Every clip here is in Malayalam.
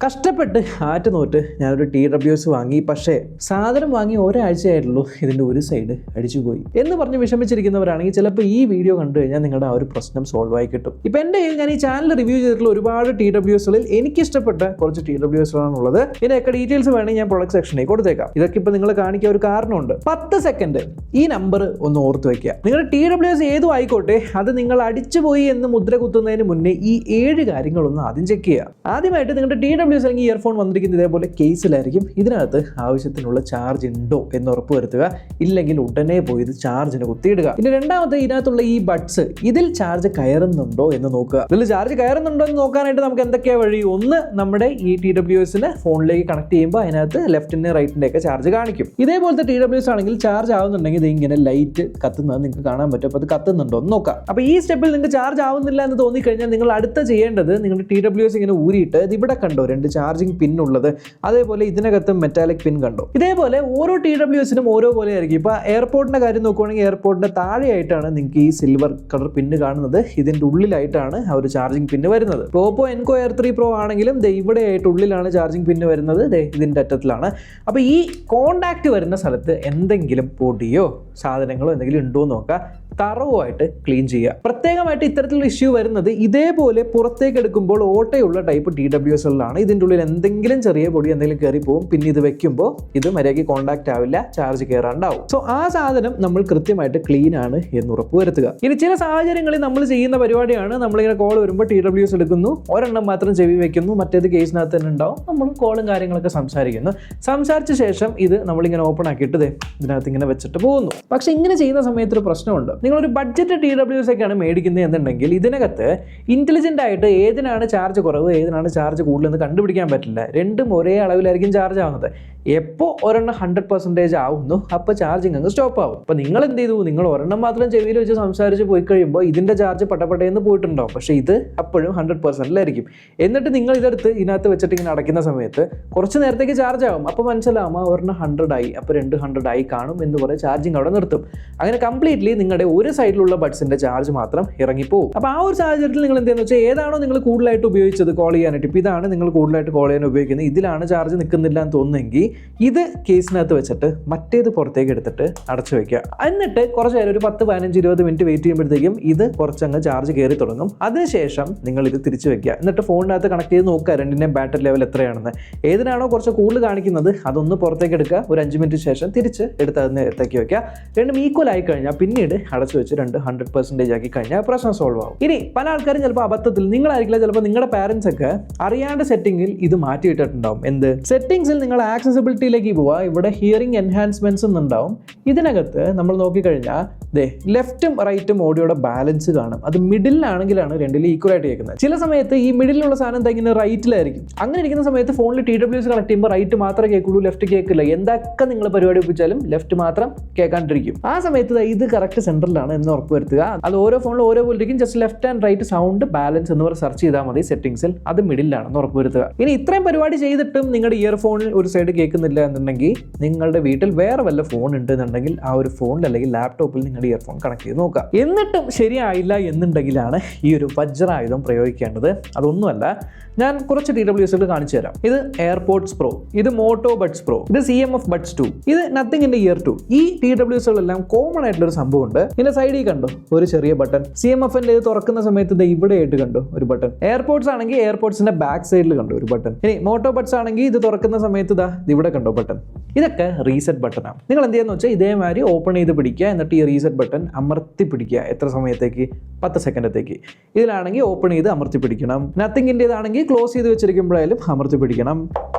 കഷ്ടപ്പെട്ട് ആറ്റുനോട്ട് ഞാനൊരു TWS വാങ്ങി. പക്ഷേ സാധനം വാങ്ങി ഒരാഴ്ചയായിട്ടുള്ളൂ, ഇതിൻ്റെ ഒരു സൈഡ് അടിച്ചുപോയി എന്ന് പറഞ്ഞ് വിഷമിച്ചിരിക്കുന്നവരാണെങ്കിൽ ചിലപ്പോൾ ഈ വീഡിയോ കണ്ടു കഴിഞ്ഞാൽ നിങ്ങളുടെ ആ ഒരു പ്രശ്നം സോൾവ് ആയി കിട്ടും. ഇപ്പം എൻ്റെ കയ്യിൽ ഞാൻ ഈ ചാനൽ റിവ്യൂ ചെയ്തിട്ടുള്ള ഒരുപാട് TWSകളിൽ എനിക്കിഷ്ടപ്പെട്ട കുറച്ച് TWSകളാണുള്ളത്. ഇതിനൊക്കെ ഡീറ്റെയിൽസ് വേണമെങ്കിൽ ഞാൻ പ്രൊഡക്റ്റ് സെക്ഷനിൽ കൊടുത്തേക്കാം. ഇതൊക്കെ ഇപ്പോൾ നിങ്ങൾ കാണിക്കാൻ ഒരു കാരണമുണ്ട്. 10 സെക്കൻഡ് ഈ നമ്പർ ഒന്ന് ഓർത്ത് വയ്ക്കുക. നിങ്ങളുടെ TWS ഏതും ആയിക്കോട്ടെ, അത് നിങ്ങൾ അടിച്ചുപോയി എന്ന് മുദ്ര കുത്തുന്നതിന് മുന്നേ ഈ 7 കാര്യങ്ങളൊന്ന് ആദ്യം ചെക്ക് ചെയ്യുക. ആദ്യമായിട്ട് നിങ്ങളുടെ TWS അല്ലെങ്കിൽ ഇയർഫോൺ വന്നിരിക്കുന്നത് ഇതേപോലെ കേസിലായിരിക്കും. ഇതിനകത്ത് ആവശ്യത്തിനുള്ള ചാർജ് ഉണ്ടോ എന്ന് ഉറപ്പ് വരുത്തുക. ഇല്ലെങ്കിൽ ഉടനെ പോയി ഇത് ചാർജിന് കുത്തിയിടുക. പിന്നെ രണ്ടാമത്തെ, ഇതിനകത്തുള്ള ഈ ബഡ്സ്, ഇതിൽ ചാർജ് കയറുന്നുണ്ടോ എന്ന് നോക്കുക. ഇതിൽ ചാർജ് കയറുന്നുണ്ടോ എന്ന് നോക്കാനായിട്ട് നമുക്ക് എന്തൊക്കെയാണ് വഴി? ഒന്ന്, നമ്മുടെ ഈ TWSനെ ഫോണിലേക്ക് കണക്ട് ചെയ്യുമ്പോൾ അതിനകത്ത് ലെഫ്റ്റിൻ്റെ റൈറ്റിൻ്റെ ഒക്കെ ചാർജ് കാണിക്കും. ഇതേപോലത്തെ TWS ആണെങ്കിൽ ചാർജ് ആവുന്നുണ്ടെങ്കിൽ ഇത് ഇങ്ങനെ ലൈറ്റ് കത്തുന്നത് നിങ്ങൾക്ക് കാണാൻ പറ്റും. അപ്പോൾ അത് കത്തുന്നുണ്ടോ എന്ന് നോക്കാം. അപ്പോൾ ഈ സ്റ്റെപ്പിൽ നിങ്ങൾക്ക് ചാർജ് ആവുന്നില്ല എന്ന് തോന്നിക്കഴിഞ്ഞാൽ നിങ്ങൾ അടുത്ത ചെയ്യേണ്ടത്, നിങ്ങളുടെ TWS ഇങ്ങനെ ഊരിയിട്ട് ഇവിടെ കണ്ടോ 2 ചാർജിങ് പിൻ ഉള്ളത്, അതേപോലെ ഇതിനകത്ത് മെറ്റാലിക് പിൻ കണ്ടോ. ഇതേപോലെ ഓരോ TWSനും ഓരോ പോലെ ആയിരിക്കും. ഇപ്പോൾ എയർപോർട്ടിൻ്റെ കാര്യം നോക്കുവാണെങ്കിൽ എയർപോർട്ടിൻ്റെ താഴെയായിട്ടാണ് നിങ്ങൾക്ക് ഈ സിൽവർ കളർ പിന്ന് കാണുന്നത്. ഇതിൻ്റെ ഉള്ളിലായിട്ടാണ് ആ ഒരു ചാർജിങ് പിന്ന് വരുന്നത്. ഓപ്പോ എൻകോ Air 3 Pro ആണെങ്കിലും ഇവിടെ ആയിട്ട് ഉള്ളിലാണ് ചാർജിങ് പിന്ന് വരുന്നത്. ഇതിൻ്റെ അറ്റത്തിലാണ്. അപ്പോൾ ഈ കോണ്ടാക്ട് വരുന്ന സ്ഥലത്ത് എന്തെങ്കിലും പൊടിയോ സാധനങ്ങളോ എന്തെങ്കിലും ഉണ്ടോ എന്ന് നോക്കുക. തറവുമായിട്ട് ക്ലീൻ ചെയ്യുക. പ്രത്യേകമായിട്ട് ഇത്തരത്തിലുള്ള ഇഷ്യൂ വരുന്നത് ഇതേപോലെ പുറത്തേക്ക് എടുക്കുമ്പോൾ ഓട്ടയുള്ള ടൈപ്പ് TWSകളിലാണ്. ഇതിൻ്റെ ഉള്ളിൽ എന്തെങ്കിലും ചെറിയ പൊടി എന്തെങ്കിലും കയറി പോകും. പിന്നെ ഇത് വെക്കുമ്പോൾ ഇത് മര്യാദയ്ക്ക് കോണ്ടാക്ട് ആവില്ല, ചാർജ് കയറാണ്ടാവും. സോ ആ സാധനം നമ്മൾ കൃത്യമായിട്ട് ക്ലീൻ ആണ് എന്ന് ഉറപ്പ് വരുത്തുക. ഇനി ചില സാഹചര്യങ്ങളിൽ നമ്മൾ ചെയ്യുന്ന പരിപാടിയാണ്, നമ്മളിങ്ങനെ കോൾ വരുമ്പോൾ TWS എടുക്കുന്നു, ഒരെണ്ണം മാത്രം ചെവി വെക്കുന്നു, മറ്റേത് കേസിനകത്ത് തന്നെ ഉണ്ടാവും. നമ്മൾ കോളും കാര്യങ്ങളൊക്കെ സംസാരിക്കുന്നു. സംസാരിച്ച ശേഷം ഇത് നമ്മളിങ്ങനെ ഓപ്പൺ ആക്കിയിട്ട് ഇതിനകത്ത് ഇങ്ങനെ വെച്ചിട്ട് പോകുന്നു. പക്ഷെ ഇങ്ങനെ ചെയ്യുന്ന സമയത്ത് ഒരു പ്രശ്നമുണ്ട്. നിങ്ങളൊരു ബഡ്ജറ്റ് TWS ഒക്കെയാണ് മേടിക്കുന്നത് എന്നുണ്ടെങ്കിൽ ഇതിനകത്ത് ഇൻ്റലിജൻ്റ് ആയിട്ട് ഏതിനാണ് ചാർജ് കുറവ് ഏതിനാണ് ചാർജ് കൂടുതലെന്ന് കണ്ടുപിടിക്കാൻ പറ്റില്ല. രണ്ടും ഒരേ അളവിലായിരിക്കും ചാർജ് ആവുന്നത്. എപ്പോൾ ഒരെണ്ണം 100% ആവുന്നു അപ്പോൾ ചാർജിങ് അങ്ങ് സ്റ്റോപ്പ് ആവും. അപ്പോൾ നിങ്ങൾ എന്ത് ചെയ്തു? നിങ്ങൾ ഒരെണ്ണം മാത്രം ചെവിയിൽ വെച്ച് സംസാരിച്ച് പോയി കഴിയുമ്പോൾ ഇതിൻ്റെ ചാർജ് പട്ടപ്പട്ടയെന്ന് പോയിട്ടുണ്ടാവും. പക്ഷേ ഇത് അപ്പോഴും 100%ലായിരിക്കും. എന്നിട്ട് നിങ്ങൾ ഇതെടുത്ത് ഇതിനകത്ത് വെച്ചിട്ട് ഇങ്ങനെ അടയ്ക്കുന്ന സമയത്ത് കുറച്ച് നേരത്തേക്ക് ചാർജ് ആവും. അപ്പോൾ മനസ്സിലാവും ഒരെണ്ണം 100 ആയി, അപ്പോൾ 200 ആയി കാണും എന്ന് പറയും. ചാർജിങ് അവിടെ നിർത്തും. അങ്ങനെ കംപ്ലീറ്റ്ലി നിങ്ങളുടെ ഒരു സൈഡിലുള്ള ബഡ്സിൻ്റെ ചാർജ് മാത്രം ഇറങ്ങിപ്പോവും. അപ്പോൾ ആ ഒരു സാഹചര്യത്തിൽ നിങ്ങൾ എന്തെന്ന് വെച്ചാൽ ഏതാണോ നിങ്ങൾ കൂടുതലായിട്ട് ഉപയോഗിച്ചത് കോൾ ചെയ്യാനായിട്ട്, ഇപ്പോൾ ഇതാണ് നിങ്ങൾ കൂടുതലായിട്ട് കോൾ ചെയ്യാൻ ഉപയോഗിക്കുന്നത്, ഇതിലാണ് ചാർജ് നിൽക്കുന്നില്ല എന്ന് തോന്നുന്നെങ്കിൽ ഇത് കേസിനകത്ത് വെച്ചിട്ട് മറ്റേത് പുറത്തേക്ക് എടുത്തിട്ട് അടച്ചു വയ്ക്കുക. എന്നിട്ട് കുറച്ച് നേരം ഒരു 10, 15, 20 മിനിറ്റ് വെയിറ്റ് ചെയ്യുമ്പോഴത്തേക്കും ഇത് കുറച്ചങ്ങ് ചാർജ് കയറി തുടങ്ങും. അതിനുശേഷം നിങ്ങൾ ഇത് തിരിച്ചു വെക്കുക. എന്നിട്ട് ഫോണിനകത്ത് കണക്ട് ചെയ്ത് നോക്കുക രണ്ടിൻ്റെയും ബാറ്ററി ലെവൽ എത്രയാണെന്ന്. ഏതിനാണോ കുറച്ച് കൂടുതൽ കാണിക്കുന്നത് അതൊന്ന് പുറത്തേക്ക് എടുക്കുക. ഒരു 5 മിനിറ്റ് ശേഷം തിരിച്ച് എടുത്ത് അതിന് എടുത്തേക്ക് വയ്ക്കുക. രണ്ടും ഈക്വൽ ആയി കഴിഞ്ഞാൽ പിന്നീട് അടച്ചു വെച്ച് 100% ആക്കി കഴിഞ്ഞാൽ പ്രശ്നം സോൾവ് ആവും. ഇനി പല ആൾക്കാരും ചിലപ്പോൾ അബദ്ധത്തിൽ, നിങ്ങളായിരിക്കില്ല, ചിലപ്പോൾ നിങ്ങളുടെ പാരൻസ് ഒക്കെ അറിയാണ്ട് സെറ്റിംഗിൽ ഇത് മാറ്റിയിട്ടിട്ടുണ്ടാവും. എന്ത് സെറ്റിംഗ്സിൽ നിങ്ങൾ ആക്സസിബിലിറ്റിയിലേക്ക് പോവുക. ഇവിടെ ഹിയറിംഗ് എൻഹാൻസ്മെന്റ്സ് എന്നുണ്ടാവും. ഇതിനകത്ത് നമ്മൾ നോക്കിക്കഴിഞ്ഞാൽ ലെഫ്റ്റും റൈറ്റും ഓഡിയോയുടെ ബാലൻസ് കാണും. അത് മിഡിലാണെങ്കിലാണ് രണ്ടിലും ഈക്വൽ ആയിട്ട് കേൾക്കുന്നത്. ചില സമയത്ത് ഈ മിഡിലുള്ള സാധനം ഇങ്ങനെ റൈറ്റിലായിരിക്കും. അങ്ങനെ ഇരിക്കുന്ന സമയത്ത് ഫോണിൽ TWS കണക്ട് ചെയ്യുമ്പോൾ റൈറ്റ് മാത്രമേ കേൾക്കുള്ളൂ, ലെഫ്റ്റ് കേൾക്കില്ല. എന്തൊക്കെ നിങ്ങൾ പരിപാടി ഒപ്പിച്ചാലും ലെഫ്റ്റ് മാത്രം കേൾക്കാണ്ടിരിക്കും. ആ സമയത്ത് ഇത് കറക്റ്റ് സെൻട്രലാണ് എന്ന് ഉറപ്പ് വരുത്തുക. അത് ഓരോ ഫോണിലും ഓരോ പോലെ ഇരിക്കും. Just left and right sound balance എന്ന് പറഞ്ഞ് സെർച്ച് ചെയ്താൽ മതി സെറ്റിംഗ്സിൽ. അത് മിഡിലാണെന്ന് ഉറപ്പ് വരുത്തുക. ഇനി ഇത്രയും പരിപാടി ചെയ്തിട്ടും നിങ്ങളുടെ ഇയർഫോണിൽ ഒരു സൈഡ് കേൾക്കുന്നില്ല എന്നുണ്ടെങ്കിൽ നിങ്ങളുടെ വീട്ടിൽ വേറെ വല്ല ഫോൺ ഉണ്ടെന്നുണ്ടെങ്കിൽ ആ ഒരു ഫോണിൽ അല്ലെങ്കിൽ ലാപ്ടോപ്പിൽ നിങ്ങളുടെ ഇയർഫോൺ കണക്ട് ചെയ്ത് നോക്കുക. എന്നിട്ടും ശരിയായില്ല എന്നുണ്ടെങ്കിലാണ് ഈ ഒരു വജ്രായുധം പ്രയോഗിക്കേണ്ടത്. അതൊന്നുമല്ല, ഞാൻ കുറച്ച് TWSകൾ കാണിച്ചു തരാം. ഇത് എയർപോർട്സ് പ്രോ, ഇത് മോട്ടോ ബഡ്സ് പ്രോ, ഇത് CMF ബഡ്സ് 2, ഇത് നത്തിങ്ങിന്റെ ഇയർ 2. ഈ TWSകളെല്ലാം കോമൺ ആയിട്ടുള്ളൊരു സംഭവം ഉണ്ട്. ഇതിന്റെ സൈഡിൽ കണ്ടോ ഒരു ചെറിയ ബട്ടൺ. CMFന്റെ ഇത് തുറക്കുന്ന സമയത്ത് ഇവിടെ ആയിട്ട് കണ്ടോ ഒരു ബട്ടൺ. എയർപോർട്സ് ആണെങ്കിൽ എയർപോർട്സിന്റെ ബാക്ക് സൈഡിൽ കണ്ടോ ഒരു ബട്ടൺ. ഇനി മോട്ടോ ബഡ്സ് ആണെങ്കിൽ ഇത് തുറക്കുന്ന സമയത്ത് ഇവിടെ കണ്ടോ ബട്ടൺ. ഇതൊക്കെ റീസെറ്റ് ബട്ടണാണ്. നിങ്ങൾ എന്ത് ചെയ്യാന്ന് വെച്ചാൽ ഇതേമാതിരി ഓപ്പൺ ചെയ്ത് പിടിക്കുക. എന്നിട്ട് ഈ റീസെറ്റ് ബട്ടൺ അമർത്തി പിടിക്കുക. എത്ര സമയത്തേക്ക്? 10 സെക്കൻഡത്തേക്ക്. ഇതിലാണെങ്കിൽ ഓപ്പൺ ചെയ്ത് അമർത്തി പിടിക്കണം. നത്തിങ്ങിൻ്റെതാണെങ്കിൽ ക്ലോസ് ചെയ്ത് വെച്ചിരിക്കുമ്പോഴായാലും അമർത്തി പിടിക്കണം.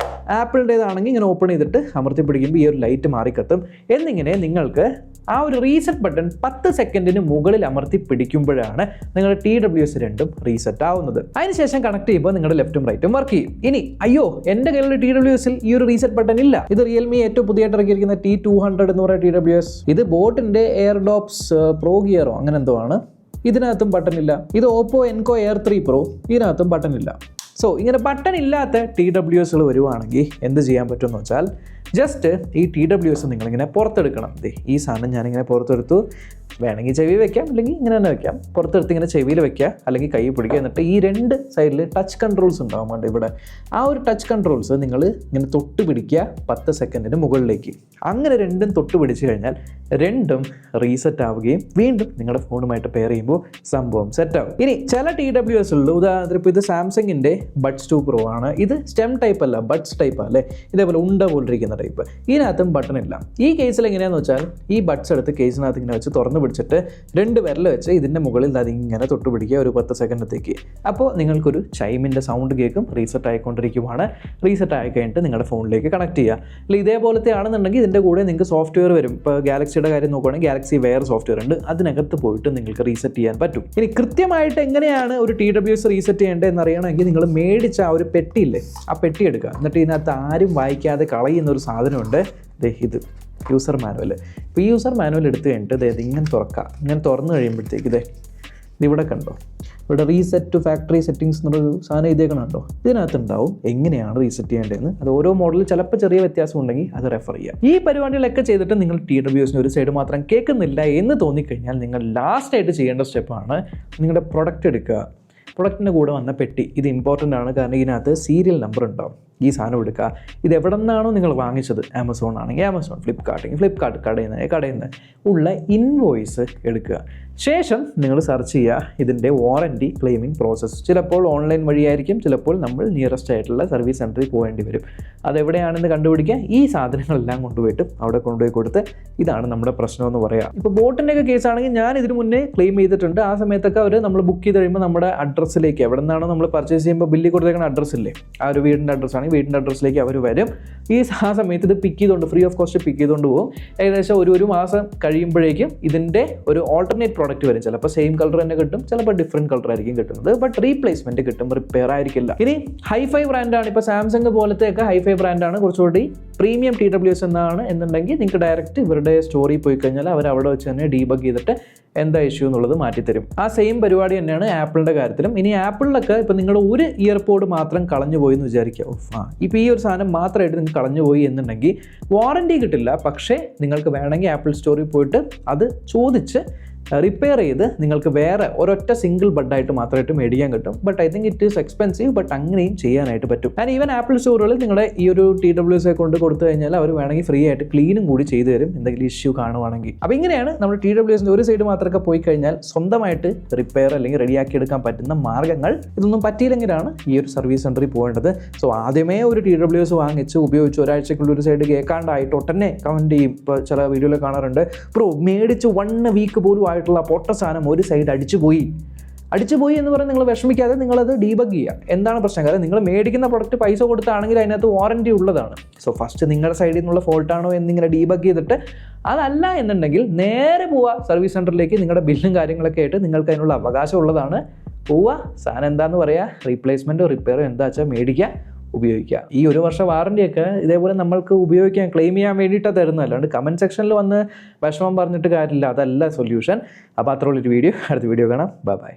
ആപ്പിളിൻ്റെതാണെങ്കിൽ ഇങ്ങനെ ഓപ്പൺ ചെയ്തിട്ട് അമർത്തി പിടിക്കുമ്പോൾ ഈ ഒരു ലൈറ്റ് മാറിക്കത്തും. എന്നിങ്ങനെ നിങ്ങൾക്ക് ആ ഒരു റീസെറ്റ് ബട്ടൺ 10 സെക്കൻഡിന് മുകളിൽ അമർത്തി പിടിക്കുമ്പോഴാണ് നിങ്ങളുടെ TWS രണ്ടും റീസെറ്റ് ആവുന്നത്. അതിനുശേഷം കണക്ട് ചെയ്യുമ്പോൾ നിങ്ങളുടെ ലെഫ്റ്റും റൈറ്റും വർക്ക് ചെയ്യും. ഇനി അയ്യോ എൻ്റെ കയ്യിലുള്ള TWSൽ ഈ ഒരു റീസെറ്റ് ബട്ടൺ ഇല്ല. ഇത് റിയൽമി ഏറ്റവും പുതിയതായിട്ട് ഇറക്കിയിരിക്കുന്ന T200 എന്ന് പറയുന്ന TWS. ഇത് ബോട്ടിൻ്റെ എയർഡോപ്സ് പ്രോ ഗിയറോ അങ്ങനെ എന്തോ ആണ്. ഇതിനകത്തും ബട്ടൺ ഇല്ല. ഇത് ഓപ്പോ എൻകോ Air 3 Pro, ഇതിനകത്തും ബട്ടൺ ഇല്ല. സോ ഇങ്ങനെ ബട്ടൺ ഇല്ലാത്ത TWSകൾ വരുവാണെങ്കിൽ എന്ത് ചെയ്യാൻ പറ്റുമെന്ന് വെച്ചാൽ ജസ്റ്റ് ഈ TWS നിങ്ങളിങ്ങനെ പുറത്തെടുക്കണം. ഈ സാധനം ഞാനിങ്ങനെ പുറത്തെടുത്തു. വേണമെങ്കിൽ ചെവി വെക്കാം, അല്ലെങ്കിൽ ഇങ്ങനെ തന്നെ വെക്കാം. പുറത്തെടുത്ത് ഇങ്ങനെ ചെവിയിൽ വെക്കുക, അല്ലെങ്കിൽ കൈ പിടിക്കുക. എന്നിട്ട് ഈ 2 സൈഡിൽ ടച്ച് കൺട്രോൾസ് ഉണ്ടാവുന്നുണ്ട് ഇവിടെ. ആ ഒരു ടച്ച് കൺട്രോൾസ് നിങ്ങൾ ഇങ്ങനെ തൊട്ട് പിടിക്കുക 10 സെക്കൻഡിന് മുകളിലേക്ക്. അങ്ങനെ 2ഉം തൊട്ട് പിടിച്ചു കഴിഞ്ഞാൽ 2ഉം റീസെറ്റ് ആവുകയും വീണ്ടും നിങ്ങളുടെ ഫോണുമായിട്ട് പെയർ ചെയ്യുമ്പോൾ സംഭവം സെറ്റ് ആവും. ഇനി ചില TWS ഉള്ളൂ. ഉദാഹരണത്തിന് ഇപ്പോൾ ഇത് സാംസങ്ങിൻ്റെ ബഡ്സ് 2 Pro ആണ്. ഇത് സ്റ്റെം ടൈപ്പ് അല്ല, ബഡ്സ് ടൈപ്പ് അല്ലേ. ഇതേപോലെ ഉണ്ട പോലിരിക്കുന്ന ടൈപ്പ്. ഇതിനകത്തും ബട്ടൺ ഇല്ല. ഈ കേസിൽ എങ്ങനെയാണെന്ന് വെച്ചാൽ ഈ ബഡ്സ് എടുത്ത് കേസിനകത്ത് ഇങ്ങനെ വെച്ച് തുറന്ന് പിടിച്ചിട്ട് 2 വിരൽ വെച്ച് ഇതിൻ്റെ മുകളിൽ അതിങ്ങനെ തൊട്ട് പിടിക്കുക ഒരു 10 സെക്കൻഡത്തേക്ക്. അപ്പോൾ നിങ്ങൾക്കൊരു ചൈമിൻ്റെ സൗണ്ട് കേൾക്കും. റീസെറ്റ് ആയിക്കൊണ്ടിരിക്കുവാണ്. റീസെറ്റ് ആയി കഴിഞ്ഞിട്ട് നിങ്ങളുടെ ഫോണിലേക്ക് കണക്ട് ചെയ്യുക. അല്ലെങ്കിൽ ഇതേപോലത്തെ ആണെന്നുണ്ടെങ്കിൽ ഇതിൻ്റെ കൂടെ നിങ്ങൾക്ക് സോഫ്റ്റ്വെയർ വരും. ഇപ്പോൾ ഗാലക്സിയുടെ കാര്യം നോക്കുകയാണെങ്കിൽ ഗാലക്സി വെയർ സോഫ്റ്റ്വെയർ ഉണ്ട്. അതിനകത്ത് പോയിട്ട് നിങ്ങൾക്ക് റീസെറ്റ് ചെയ്യാൻ പറ്റും. ഇനി കൃത്യമായിട്ട് എങ്ങനെയാണ് ഒരു TWS റീസെറ്റ് ചെയ്യേണ്ടത് എന്നറിയണമെങ്കിൽ നിങ്ങൾ മേടിച്ച ആ ഒരു പെട്ടിയില്ലേ, ആ പെട്ടി എടുക്കുക. എന്നിട്ട് ഇതിനകത്ത് ആരും വായിക്കാതെ കളയുന്ന ഒരു സാധനമുണ്ട്. ഇത് യൂസർ മാനുവൽ. ഇപ്പോൾ ഈ യൂസർ മാനുവൽ എടുത്തു കഴിഞ്ഞിട്ട് ഇങ്ങനെ തുറക്കുക. ഇങ്ങനെ തുറന്നു കഴിയുമ്പോഴത്തേക്ക് ഇതിവിടെ കണ്ടോ, ഇവിടെ റീസെറ്റ് ടു ഫാക്ടറി സെറ്റിംഗ്സ് എന്നൊരു സാധനം ഇതേക്കണുണ്ടോ. ഇതിനകത്തുണ്ടാവും എങ്ങനെയാണ് റീസെറ്റ് ചെയ്യേണ്ടതെന്ന്. അത് ഓരോ മോഡലിൽ ചിലപ്പോൾ ചെറിയ വ്യത്യാസം ഉണ്ടെങ്കിൽ അത് റെഫർ ചെയ്യാം. ഈ പരിപാടികളൊക്കെ ചെയ്തിട്ട് നിങ്ങൾ TWSന് ഒരു സൈഡ് മാത്രം കേൾക്കുന്നില്ല എന്ന് തോന്നിക്കഴിഞ്ഞാൽ നിങ്ങൾ ലാസ്റ്റായിട്ട് ചെയ്യേണ്ട സ്റ്റെപ്പാണ് നിങ്ങളുടെ പ്രൊഡക്റ്റ് എടുക്കുക. പ്രൊഡക്റ്റിൻ്റെ കൂടെ വന്ന പെട്ടി ഇത് ഇമ്പോർട്ടൻ്റ് ആണ്. കാരണം ഇതിനകത്ത് സീരിയൽ നമ്പർ ഉണ്ടാവും. ഈ സാധനം എടുക്കുക. ഇത് എവിടെ നിന്നാണോ നിങ്ങൾ വാങ്ങിച്ചത്, ആമസോൺ ആണെങ്കിൽ ആമസോൺ, ഫ്ലിപ്കാർട്ട് കടയിൽ നിന്ന് ഉള്ള ഇൻവോയ്സ് എടുക്കുക. ശേഷം നിങ്ങൾ സെർച്ച് ചെയ്യുക ഇതിൻ്റെ വാറൻറ്റി ക്ലെയിമിംഗ് പ്രോസസ്സ്. ചിലപ്പോൾ ഓൺലൈൻ വഴിയായിരിക്കും, ചിലപ്പോൾ നമ്മൾ നിയറസ്റ്റ് ആയിട്ടുള്ള സർവീസ് സെൻറ്ററിൽ പോകേണ്ടി വരും. അതെവിടെയാണെന്ന് കണ്ടുപിടിക്കുക. ഈ സാധനങ്ങളെല്ലാം കൊണ്ടുപോയിട്ട് അവിടെ കൊണ്ടുപോയി കൊടുത്ത് ഇതാണ് നമ്മുടെ പ്രശ്നമെന്ന് പറയാം. ഇപ്പോൾ ബോട്ടിൻ്റെയൊക്കെ കേസാണെങ്കിൽ ഞാൻ ഇതിന് മുന്നേ ക്ലെയിം ചെയ്തിട്ടുണ്ട്. ആ സമയത്തൊക്കെ അവർ നമ്മൾ ബുക്ക് ചെയ്ത് കഴിയുമ്പോൾ നമ്മുടെ അഡ്രസ്സിലേക്ക്, എവിടെ നിന്നാണോ നമ്മൾ പർച്ചേസ് ചെയ്യുമ്പോൾ ബില്ലിൽ കൊടുത്തേക്കുന്ന അഡ്രസ്സില്ലേ, ആ ഒരു വീടിൻ്റെ അഡ്രസ്സാണെങ്കിൽ വീടിൻ്റെ അഡ്രസ്സിലേക്ക് അവർ വരും. ആ സമയത്ത് ഇത് പിക്ക് ചെയ്തുകൊണ്ട് ഫ്രീ ഓഫ് കോസ്റ്റ് പിക്ക് ചെയ്തുകൊണ്ട് പോകും. ഏകദേശം ഒരു മാസം കഴിയുമ്പോഴേക്കും ഇതിൻ്റെ ഒരു ഓൾട്ടർനേറ്റ് പ്രോഡക്റ്റ് വരും. ചിലപ്പോൾ സെയിം കളർ തന്നെ കിട്ടും, ചിലപ്പോൾ ഡിഫറെൻറ്റ് കളർ ആയിരിക്കും കിട്ടുന്നത്. ബട്ട് റീപ്ലേസ്മെൻറ്റ് കിട്ടും, റിപ്പയർ ആയിരിക്കില്ല. ഇനി ഹൈഫൈ ബ്രാൻഡാണ്, ഇപ്പോൾ സാംസങ് പോലത്തെയൊക്കെ ഹൈഫൈ ബ്രാൻഡാണ്, കുറച്ചുകൂടി പ്രീമിയം TWS എന്നാണ് എന്നുണ്ടെങ്കിൽ നിങ്ങൾക്ക് ഡയറക്റ്റ് ഇവരുടെ സ്റ്റോറിൽ പോയി കഴിഞ്ഞാൽ അവർ അവിടെ വെച്ച് തന്നെ ഡീബഗ് ചെയ്തിട്ട് എന്താ ഇഷ്യൂ എന്നുള്ളത് മാറ്റിത്തരും. ആ സെയിം പരിപാടി തന്നെയാണ് ആപ്പിളിൻ്റെ കാര്യത്തിലും. ഇനി ആപ്പിളിലൊക്കെ ഇപ്പോൾ നിങ്ങളുടെ ഒരു ഇയർപോഡ് മാത്രം കളഞ്ഞു പോയി എന്ന് വിചാരിക്കുക. ഇപ്പോൾ ഈ ഒരു സാധനം മാത്രമായിട്ട് നിങ്ങൾക്ക് കളഞ്ഞു പോയി എന്നുണ്ടെങ്കിൽ വാറൻറ്റി കിട്ടില്ല. പക്ഷേ നിങ്ങൾക്ക് വേണമെങ്കിൽ ആപ്പിൾ സ്റ്റോറിൽ പോയിട്ട് അത് ചോദിച്ച് റിപ്പയർ ചെയ്ത് നിങ്ങൾക്ക് വേറെ ഒരൊറ്റ സിംഗിൾ ബഡായിട്ട് മാത്രമായിട്ട് മേടിക്കാൻ കിട്ടും. But I think it is expensive. But അങ്ങനെയും ചെയ്യാനായിട്ട് പറ്റും. ആൻഡ് ഈവൻ ആപ്പിൾ സ്റ്റോറുകളിൽ നിങ്ങളുടെ ഈ ഒരു TWS കൊണ്ട് കൊടുത്തു കഴിഞ്ഞാൽ അവർ വേണമെങ്കിൽ ഫ്രീ ആയിട്ട് ക്ലീനും കൂടി ചെയ്തു തരും എന്തെങ്കിലും ഇഷ്യൂ കാണുവാണെങ്കിൽ. അപ്പോൾ ഇങ്ങനെയാണ് നമ്മൾ TWSൻ്റെ ഒരു സൈഡ് മാത്രമൊക്കെ പോയി കഴിഞ്ഞാൽ സ്വന്തമായിട്ട് റിപ്പയർ അല്ലെങ്കിൽ റെഡിയാക്കി എടുക്കാൻ പറ്റുന്ന മാർഗ്ഗങ്ങൾ. ഇതൊന്നും പറ്റിയില്ലെങ്കിലാണ് ഈ ഒരു സർവീസ് സെൻറ്ററിൽ പോകേണ്ടത്. സോ ആദ്യമേ ഒരു TWS വാങ്ങിച്ച് ഉപയോഗിച്ച് ഒരാഴ്ചക്കുള്ള ഒരു സൈഡ് കേൾക്കാണ്ടായിട്ട് ഒട്ടന്നെ കമൻറ്റ് ചെയ്യും. ഇപ്പോൾ ചില വീഡിയോയിൽ കാണാറുണ്ട്, ബ്രോ മേടിച്ച് 1 വീക്ക് പോലും ആയിട്ടുള്ള പൊട്ട സാധനം ഒരു സൈഡ് അടിച്ചുപോയി എന്ന് പറഞ്ഞ് നിങ്ങൾ വിഷമിക്കാതെ നിങ്ങളത് ഡീബഗ് ചെയ്യുക. എന്താണ് പ്രശ്നം? കാരണം നിങ്ങൾ മേടിക്കുന്ന പ്രൊഡക്റ്റ് പൈസ കൊടുത്താണെങ്കിൽ അതിനകത്ത് വാറൻറ്റി ഉള്ളതാണ്. സോ ഫസ്റ്റ് നിങ്ങളുടെ സൈഡിൽ നിന്നുള്ള ഫോൾട്ടാണോ എന്നിങ്ങനെ ഡീബഗ് ചെയ്തിട്ട്, അതല്ല എന്നുണ്ടെങ്കിൽ നേരെ പോവുക സർവീസ് സെൻറ്ററിലേക്ക്. നിങ്ങളുടെ ബില്ലും കാര്യങ്ങളൊക്കെ ആയിട്ട് നിങ്ങൾക്ക് അതിനുള്ള അവകാശം ഉള്ളതാണ്. പോവുക, സാധനം എന്താണെന്ന് പറയുക, റീപ്ലേസ്മെൻറ്റോ റിപ്പയറോ എന്താ വെച്ചാൽ മേടിക്കുക, ഉപയോഗിക്കുക. ഈ 1 വർഷം വാറൻറ്റിയൊക്കെ ഇതേപോലെ നമ്മൾക്ക് ഉപയോഗിക്കാൻ ക്ലെയിം ചെയ്യാൻ വേണ്ടിയിട്ടാണ് തരുന്നത്. അല്ലാണ്ട് കമൻറ്റ് സെക്ഷനിൽ വന്ന് വിഷമം പറഞ്ഞിട്ട് കാര്യമില്ല. അതല്ല സൊല്യൂഷൻ. അപ്പോൾ അത്രയുള്ളൊരു വീഡിയോ. അടുത്ത വീഡിയോ കാണാം. ബൈ.